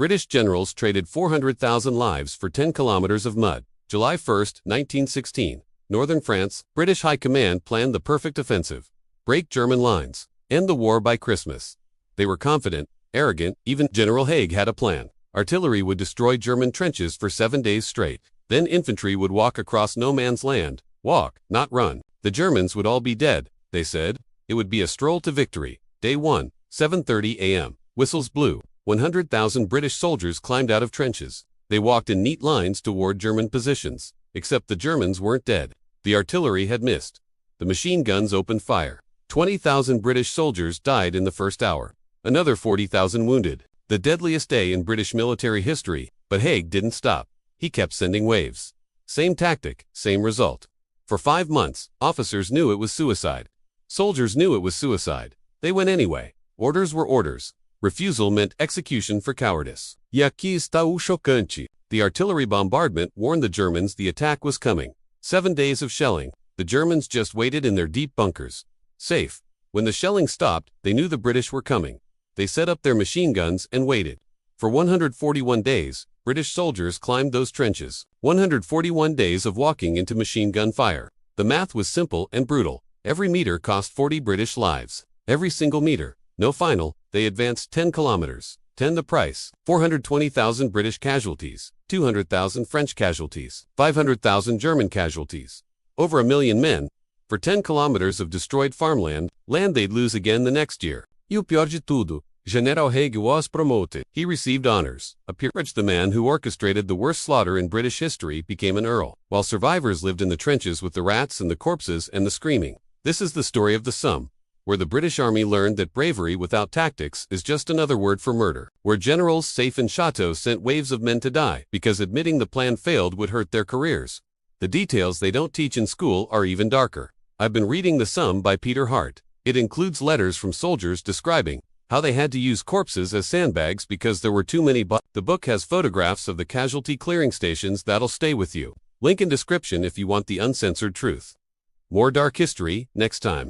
British generals traded 400,000 lives for 10 kilometers of mud. July 1, 1916. Northern France, British High Command planned the perfect offensive. Break German lines. End the war by Christmas. They were confident, arrogant, even General Haig had a plan. Artillery would destroy German trenches for 7 days straight. Then infantry would walk across no man's land. Walk, not run. The Germans would all be dead, they said. It would be a stroll to victory. Day 1, 7:30 a.m. Whistles blew. 100,000 British soldiers climbed out of trenches. They walked in neat lines toward German positions. Except the Germans weren't dead. The artillery had missed. The machine guns opened fire. 20,000 British soldiers died in the first hour. Another 40,000 wounded. The deadliest day in British military history, but Haig didn't stop. He kept sending waves. Same tactic, same result. For 5 months, officers knew it was suicide. Soldiers knew it was suicide. They went anyway. Orders were orders. Refusal meant execution for cowardice. E aqui está o chocante. The artillery bombardment warned the Germans the attack was coming. 7 days of shelling. The Germans just waited in their deep bunkers. Safe. When the shelling stopped, they knew the British were coming. They set up their machine guns and waited. For 141 days, British soldiers climbed those trenches. 141 days of walking into machine gun fire. The math was simple and brutal. Every meter cost 40 British lives. Every single meter. No final. They advanced 10 kilometers. 10 the price. 420,000 British casualties. 200,000 French casualties. 500,000 German casualties. Over 1 million men. For 10 kilometers of destroyed farmland, land they'd lose again the next year. E o pior de tudo, General Haig was promoted. He received honors. A peerage. The man who orchestrated the worst slaughter in British history became an earl, while survivors lived in the trenches with the rats and the corpses and the screaming. This is the story of the Somme, where the British Army learned that bravery without tactics is just another word for murder, where generals safe in chateaux sent waves of men to die because admitting the plan failed would hurt their careers. The details they don't teach in school are even darker. I've been reading The Somme by Peter Hart. It includes letters from soldiers describing how they had to use corpses as sandbags because there were too many. The book has photographs of the casualty clearing stations that'll stay with you. Link in description if you want the uncensored truth. More dark history next time.